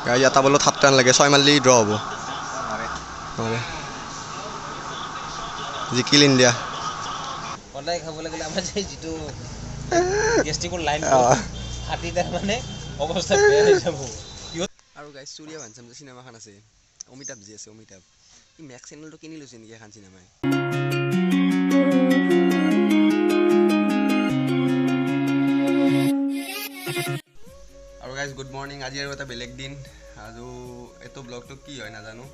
Guys এটা বলত 7 run লাগে 6 মাৰিলে ড্ৰ হ'ব জিকিল ইণ্ডিয়া সদায় খাব লাগিলে আমাৰ যে যিটো গেষ্টিকৰ লাইন ফাটি তাৰ মানে অৱস্থা বেয়া হৈ যাব আৰু গাইজ সূৰ্য ভানচাম যে চিনেমাখন আছে অমিতাভ যি আছে অমিতাভ ই মেক্স চেনেলটো কিনি লৈছে নেকি এখন চিনেমাই আৰু গাইজ গুড মৰ্নিং আজি আৰু এটা বেলেগ দিন আৰু এইটো ব্লগটো কি হয় নাজানো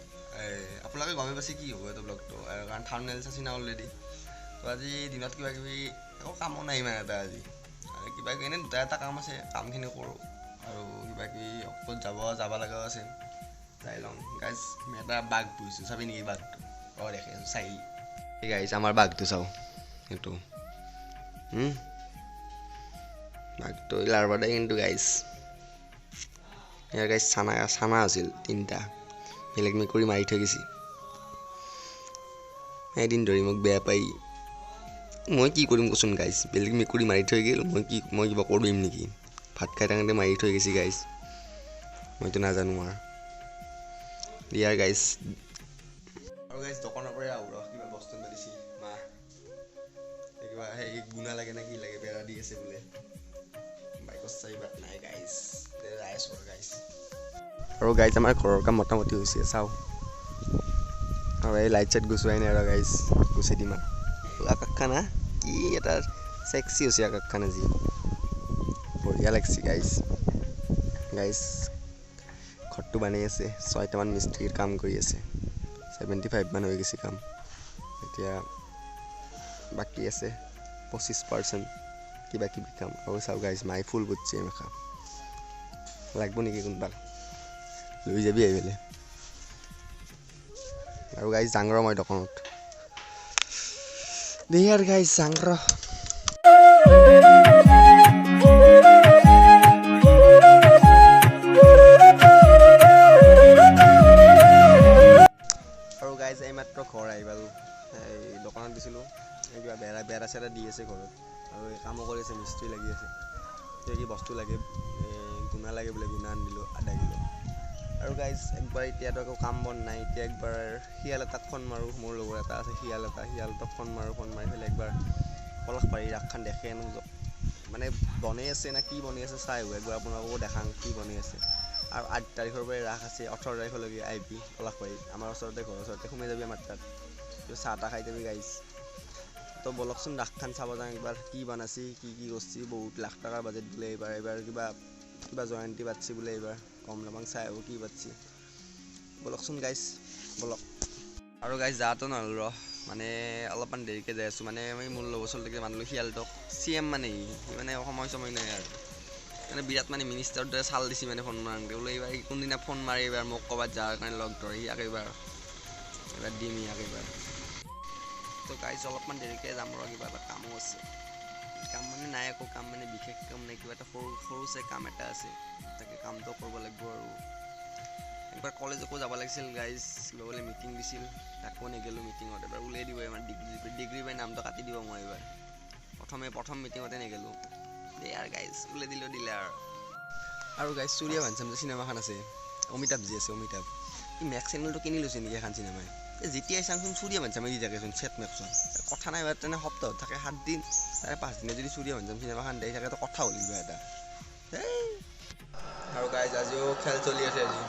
আপোনালোকে গমে পাইছে কি হ'ব এইটো ব্লগটো কাৰণ থাম্বনেইলছ আছে না অলৰেডি তো আজি দিনত কিবা কিবি একো কামো নাই ইমান এটা আজি আৰু কিবা কিবি এনে দুটা এটা কাম আছে কামখিনি কৰোঁ আৰু কিবা কিবি অকল যাব লগাও আছে চাই লওঁ গাইজ আমি এটা বাঘ পুহিছোঁ চাবি নেকি বাঘটো অঁ দেখে চাই এই গাইজ আমাৰ বাঘটো চাওঁ সেইটো বাঘটো লাৰবাদে কিন্তু গাইজ ইয়াৰ গাইজ চানা আছিল 3টা বেলেগ মেকুৰী মাৰি থৈ গৈছে এদিন ধৰি মোক বেয়া পাই মই কি কৰিম কচোন গাইজ বেলেগ মেকুৰী মাৰি থৈ গ'ল মই কিবা কৰিম নেকি ভাত খাই থাকোঁতে মাৰি থৈ গৈছে গাইজ মইতো নাজানো আৰু ইয়াৰ গাইজ আৰু গাইজ দোকানৰ পৰাই আহোঁ কিবা বস্তু মেলিছে মা কিবা সেই গুণা লাগে নে কি লাগে বেৰা দি আছে বোলে বাইকত চাই বাট নাই গাইজ যাই আছোঁ আৰু গাইজ আৰু গাইজ আমাৰ ঘৰৰ কাম মোটামুটি হৈছে চাওঁ আৰু এই লাইট চাইট গুচোৱাই নাই আৰু গাইজ গুচাই দিম আৰু আকাশখান কি এটা চেক্সি হৈছে আকাশখান আজি বঢ়িয়া লাগছে গাইজ ঘৰটো বনাই আছে 6টামান মিস্ত্ৰীৰ কাম কৰি আছে 75 মান হৈ গৈছে কাম এতিয়া বাকী আছে 25% কিবা কিবি কাম আৰু চাওঁ গাইজ মাই ফুল বুটছে মেখা লাগব নেকি কোনোবা লৈ যাবি আহিলে আৰু গাইজ জাংৰ মই দোকানত দেই আৰু গাইজ জাংৰ আৰু গাইজ এইমাত্ৰ ঘৰ আহি পালোঁ এই দোকানত দিছিলোঁ কিবা বেৰা চেৰা দি আছে ঘৰত আৰু এই কামো কৰি আছে মিস্ত্ৰী লাগি আছে কি বস্তু লাগে গুণা লাগে বোলে গুণা আনি দিলোঁ আধা কিলো আৰু গাইজ একবাৰ এতিয়াতো একো কাম বন নাই এতিয়া একবাৰ শিয়াল এটাক ফোন মাৰোঁ মোৰ লগৰ এটা আছে শিয়ালটাক ফোন মাৰি পেলাই একবাৰ পলস পাৰি ৰাসখন দেখে মানে বনাই আছে না কি বনাই আছে চাই আহিব একবাৰ আপোনালোকো দেখাং কি বনাই আছে আৰু 8 তাৰিখৰ পৰাই ৰাস আছে 18 তাৰিখলৈকে আহিবি পলস পাৰি আমাৰ ওচৰতে ঘৰৰ ওচৰতে সোমাই যাবি আমাৰ তাত চাহ তাহ খাই যাবি গাইজ তো বলকচোন ৰাসখন চাব যাওঁ একবাৰ কি বনাইছে কি কৰিছে বহুত লাখ টকাৰ বাজেট বোলে এইবাৰ কিবা জয়ন্তী পাতিছে বোলে এইবাৰ কম নাপাং চাই আহিব কি পাতিছে বলকচোন গাইজ বলক আৰু গাইজ যাওঁতো নহ'ল মানে অলপমান দেৰিকৈ যাই আছোঁ মানে আমি মোৰ লগৰ চলকে মানিলোঁ শিয়ালটোক CM মানে মানে সময় নাই আৰু মানে বিৰাট মানে মিনিষ্টাৰৰ দৰে চাল দিছে মানে ফোন মাৰোঁতে বোলে এইবাৰ কোনদিনা ফোন মাৰি এইবাৰ মোক ক'ৰবাত যোৱাৰ কাৰণে লগ ধৰে এইবাৰ দিম এইবাৰ তো গাইজ অলপমান দেৰিকৈ যাম আৰু কিবা এটা কামো আছে কাম মানে নাই একো কাম মানে বিশেষ কাম নাই কিবা এটা সৰু চাই কাম এটা আছে তাকে কামটো কৰিব লাগিব আৰু একবাৰ কলেজকো যাব লাগিছিল গাইজ কিবা বোলে মিটিং দিছিল তাকো নগ'লোঁ মিটিঙত এবাৰ উলিয়াই দিব আমাৰ ডিগ্ৰী পাই নামটো কাটি দিব মই এইবাৰ প্ৰথম মিটিঙতে নগ'লোঁ দেই আৰু গাইজ উলিয়াই দিলে আৰু গাইজ সূৰ্য ভানচাম যে চিনেমাখন আছে অমিতাভ যি আছে অমিতাভ ই মেক্স চেনেলটো কিনি লৈছে নেকি এখন চিনেমাই যেতিয়াই চাওঁচোন সূৰ্য ভানচামে দি থাকেচোন চেট মেক্সত কথা নাই বাৰু তেনে সপ্তাহত থাকে 7 দিন তাৰে 5 দিনে যদি সূৰ্য ভানচাম চিনেমাখন দি থাকে তো কথা হ'ল কিবা এটা আৰু গাইজ আজিও খেল চলি আছে আজি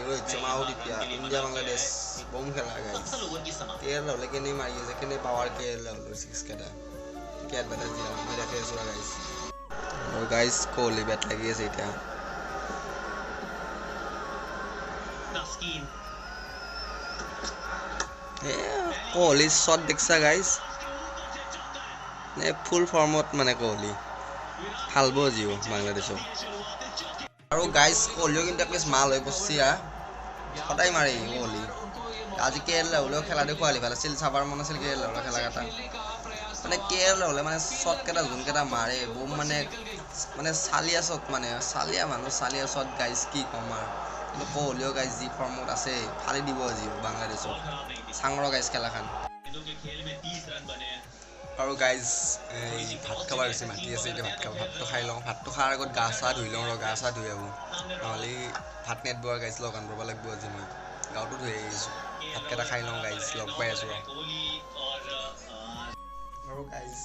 ৰোহিত শৰ্মা আউট এতিয়া ইণ্ডিয়া বাংলাদেশ বম খেলা গাইজ কেৰেলা হ'লে কেনে মাৰি আছে কেনে পাৱাৰ কেৰেলা হ'লো 6 কেইটা কেট বেটাৰ দিয়া মই দেখি আছোঁ গাইজ আৰু গাইজ কোহলি বেট লাগি আছে এতিয়া কোহলি শ্বট দেখছা গাইজ ফুল ফৰ্মত মানে কোহলি খেলব জিও বাংলাদেশক আৰু গাইজ কোহলিও কিন্তু এটলিষ্ট মাল হৈ পৰছি সদায় মাৰে কোহলি আজি কেৰেলা হ'লেও খেলা দেখুৱালি ভাল আছিল চাবাৰ মন আছিল কেৰেলা হ'লেও খেলা কেইটা মানে কেৰেলা হ'লে মানে শ্বট কেইটা যোনকেইটা মাৰে বম মানে চালিয়া শ্বট মানে চালিয়া শ্বট গাইজ কি ক'ম আৰু কিন্তু কোহলিও গাইজ যি ফৰ্মত আছে ফালি দিব আজি বাংলাদেশক চাঙৰ গাইজ খেলাখন আৰু গাইজ এই ভাত খাব গৈছে, মাতি আছে এতিয়া ভাত খাব। ভাতটো খাই লওঁ, ভাতটো খোৱাৰ আগত গা চা ধুই লওঁ গা চা ধুই আহোঁ, নহ'লে ভাত নেটব আৰু গাইজ লগান কৰিব লাগিব আজি। মই গাঁৱতো ধুই আহিছোঁ, ভাতকেইটা খাই লওঁ গাইজ, লগ পাই আছোঁ আৰু গাইজ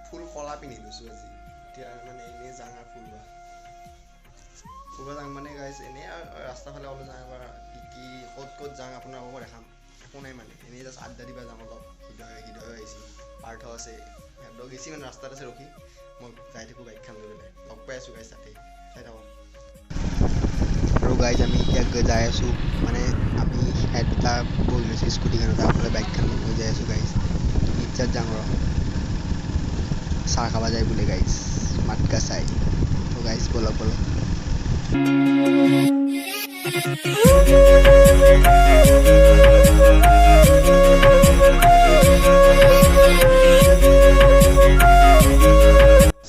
ফুল কলা পিন্ধি লৈছোঁ আজি। এতিয়া মানে এনেই যাওঁ আৰু ফুলবা যাওঁ মানে গাইজ, এনেই ৰাস্তাৰ ফালে অলপ যাওঁ বা কি ক'ত যাওঁ আপোনালোকক দেখাম। একো নাই মানে এনেই জাষ্ট আড্ডা দিবা যাওঁ অলপ। হৃদয় আহিছে, পাৰ্থ আছে, সিহঁতক গেছি মানে ৰাস্তাত আছে ৰখি, মই যাই থাকোঁ বাইকখন লৈ পেলাই। লগ পাই আছোঁ গাইজ তাতে, চাই থাকক। আৰু গাইজ আমি এতিয়া যাই আছোঁ, মানে আমি সিহঁত দুটা বহি লৈছোঁ স্কুটিখনত, তাৰফালে বাইকখন লৈ যাই আছোঁ গাইজ। ইচ্ছাত যাওঁ ৰ চাহ খাব যায় বোলে গাইজ, মাতকা চাই। তো গাইজ বলক বলক।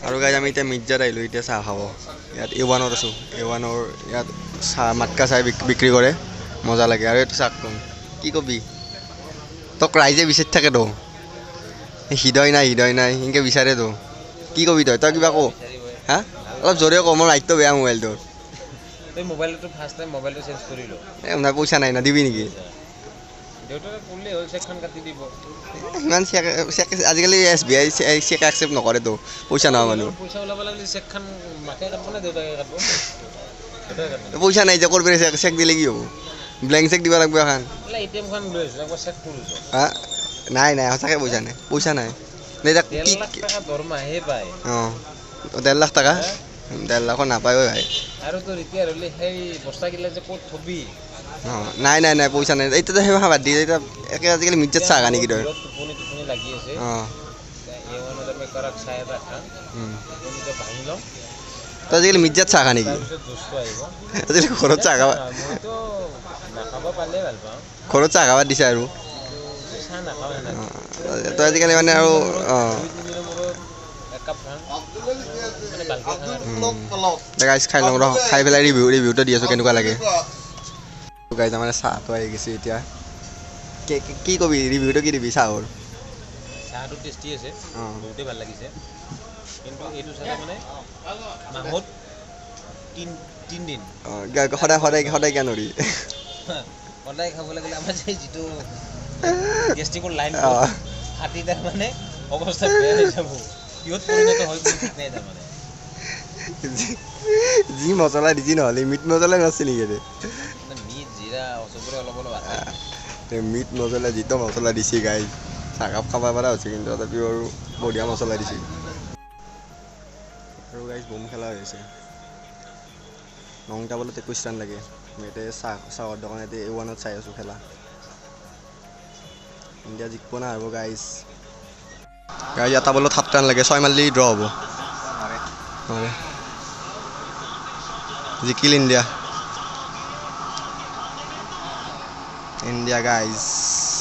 আৰু গাইজ আমি এতিয়া মিৰ্জাত আহিলোঁ, এতিয়া চাহ খাব। ইয়াত A1ত আছোঁ, A1ৰ ইয়াত চাহ মাতকা চাহ বিক্ৰী কৰে, মজা লাগে। আৰু এইটো চাহ কম কি কবি, তোক ৰাইজে বিচাৰি থাকেতো, হৃদয় নাই সেনেকৈ বিচাৰেতো, কি কবি তই কিবা কওঁ হা? অলপ জোৰে কওঁ, মোৰ লাইটটো বেয়া মোবাইলটোৰ। এই মোবাইলটো ফাৰ্ষ্ট টাইম মোবাইলটো চেঞ্জ কৰিলোঁ। নাই পইচা নাই না, দিবি নেকি? দেউতাৰে কৰিলেই হ'ল, চেকখন কাটি দিব। ইমান চেক আজিকালি SBI চেক একচেপ্ট নকৰেতো, পইচা নহয় মানুহ। পইচা ওলাব লাগিলে চেকখন মাকে কাটব নে দেউতাকে কাটব? পইচা নাই যে ক'ৰ পৰা চেক দিলে কি হ'ব? ব্লেংক চেক দিব লাগিব এখন। ATM-খন লৈ আহিছোঁ, একবাৰ চেক কৰিছোঁ। হা নাই সঁচাকৈ পইচা নাই। 1.5 লাখ টকা দৰমহাহে পায়। অঁ 1.5 লাখ টকা, 1.5 লাখত নাপায় ভাই। আৰু তোৰ ৰিটায়াৰ হ'লে সেই বস্তাগিলা যে ক'ত থবি? অঁ নাই পইচা নাই। এতিয়াতো সেই বাদ দি এতিয়া একে আজিকালি মিৰ্জাত চাহ খা নেকি তই? টোপনি লাগি আছে। অঁ A1ত আমি কৰাক চাহ এটা খাম, টোপনিটো ভাঙি ল'ম। তই আজিকালি মিৰ্জাত চাহ খা নেকি? তাৰপিছত জোচটো আহিব। আজিকালি ঘৰত চাহ খাবা, মইতো নাখাব পাৰিলে ভাল পাওঁ, ঘৰত চাহ খাব দিছে আৰু। চাহ নাখাওঁ সেনেকৈ। তই আজিকালি মানে আৰু অঁ 2-3 দিনৰ মূৰত একাপ খাওঁ, মানে ভালকৈ খাওঁ আৰু। গাইজ খাই লওঁ ৰ, খাই পেলাই ৰিভিউটো দি আছোঁ কেনেকুৱা লাগে। গাইজ আমাৰ চাহটো আহি গৈছে এতিয়া, কি কবি ৰিভিউটো কি দিবি চাহৰ? চাহটো টেষ্টি আছে, অঁ বহুতেই ভাল লাগিছে, কিন্তু এইটো চাহ মানে মাহত 3 দিন সদায় কিয় নৰি? সদায় খাব লাগিলে আমাৰ যে যিটো গেষ্ট্ৰিকৰ লাইন ফাটি তাৰমানে অৱস্থা বেয়া হৈ যাব, কিহত পৰিণত হয় কোনো ঠিক নাই তাৰমানে। যি মছলা দিছি নহ'লে মিট মছলা নাছিল নেকি? মিট জিৰা চবৰে অলপ আছে, মিট মছলা যিটো মছলা দিছে গাইজ, চাহকাপ খাব পৰা হৈছে, কিন্তু তথাপিও আৰু বঢ়িয়া মছলা দিছে। আৰু গাইজ বম খেলা হৈছে, 9টা বলত 21 ৰান লাগে। আমি এতিয়া চাহৰ দোকান এতিয়া A1ত চাই আছোঁ খেলা। ইণ্ডিয়া জিকিব না হ'ব গাইজ। এটা বলত 7 ৰান লাগে, 6 মাৰিলে ড্ৰ হ'ব। জিকিল ইণ্ডিয়া গাইজ,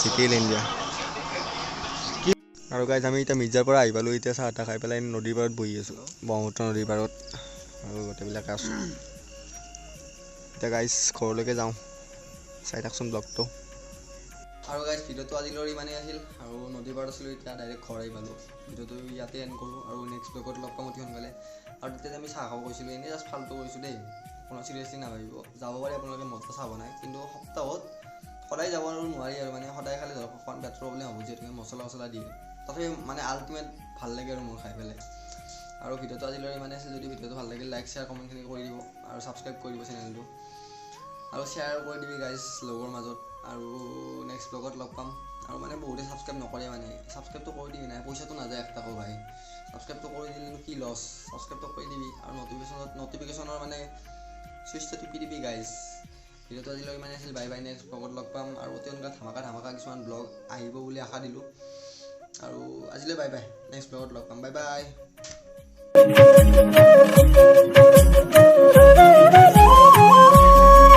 জিকিল ইণ্ডিয়া। আৰু গাইজ আমি এতিয়া মিৰ্জাৰ পৰা আহি পালোঁ, এতিয়া চাহ তাহ খাই পেলাই নদীৰ পাৰত বহি আছোঁ, ব্ৰহ্মপুত্ৰ নদীৰ পাৰত, আৰু গোটেইবিলাকে আছোঁ। এতিয়া গাইজ ঘৰলৈকে যাওঁ, চাই থাকচোন ব্লগটো। আৰু গাইজ ভিডিঅ'টো আজিলৈ ইমানেই আছিল, আৰু নদীৰ পাৰত আছিলোঁ, এতিয়া ডাইৰেক্ট ঘৰ আহি পালোঁ। ভিডিঅ'টো ইয়াতে এণ্ড কৰোঁ, আৰু নেক্সট ব্লগত লগ পাম অতি সোনকালে। আৰু তেতিয়া আমি চাহ খাব কৈছিলোঁ, এনেই জাষ্ট ফাল্টু কৰিছোঁ দেই, কোনো চিৰিয়াছলি নাভাবিব। যাব পাৰি আপোনালোকে, মজা চাহ বনায়, কিন্তু সপ্তাহত সদায় যাব আৰু নোৱাৰি, আৰু মানে সদায় খালে ধৰক অকণ পেটৰ প্ৰব্লেম হ'ব, যিহেতু মছলা দিয়ে। তথাপি মানে আল্টিমেট ভাল লাগে আৰু মোৰ খাই পেলাই। আৰু ভিডিঅ'টো আজিলৈ ইমানেই আছিল, যদি ভিডিঅ'টো ভাল লাগিল লাইক শ্বেয়াৰ কমেণ্টখিনি কৰি দিব, আৰু ছাবস্ক্ৰাইব কৰি দিব চেনেলটো, আৰু শ্বেয়াৰ কৰি দিবি গাইজ লগৰ মাজত। আৰু নেক্সট ব্লগত লগ পাম। আৰু মানে বহুতে ছাবস্ক্ৰাইব নকৰে, মানে ছাবস্ক্ৰাইবটো কৰি দিবি, নাই পইচাটো নাযায় একটাকো ভাই, ছাবস্ক্ৰাইবটো কৰি দিলেনো কি লছ, ছাবস্ক্ৰাইবটো কৰি দিবি, আৰু নটিফিকেশ্যনৰ মানে চুইচটো টিপি দিবি গাইজ। ভিডিঅ'টো আজিলৈ ইমানেই আছিল, বাই বাই, নেক্সট ব্লগত লগ পাম। আৰু অতি সোনকালে ধামাকা কিছুমান ব্লগ আহিব বুলি আশা দিলোঁ, আৰু আজিলৈ বাই বাই, নেক্সট ব্লগত লগ পাম, বাই বাই।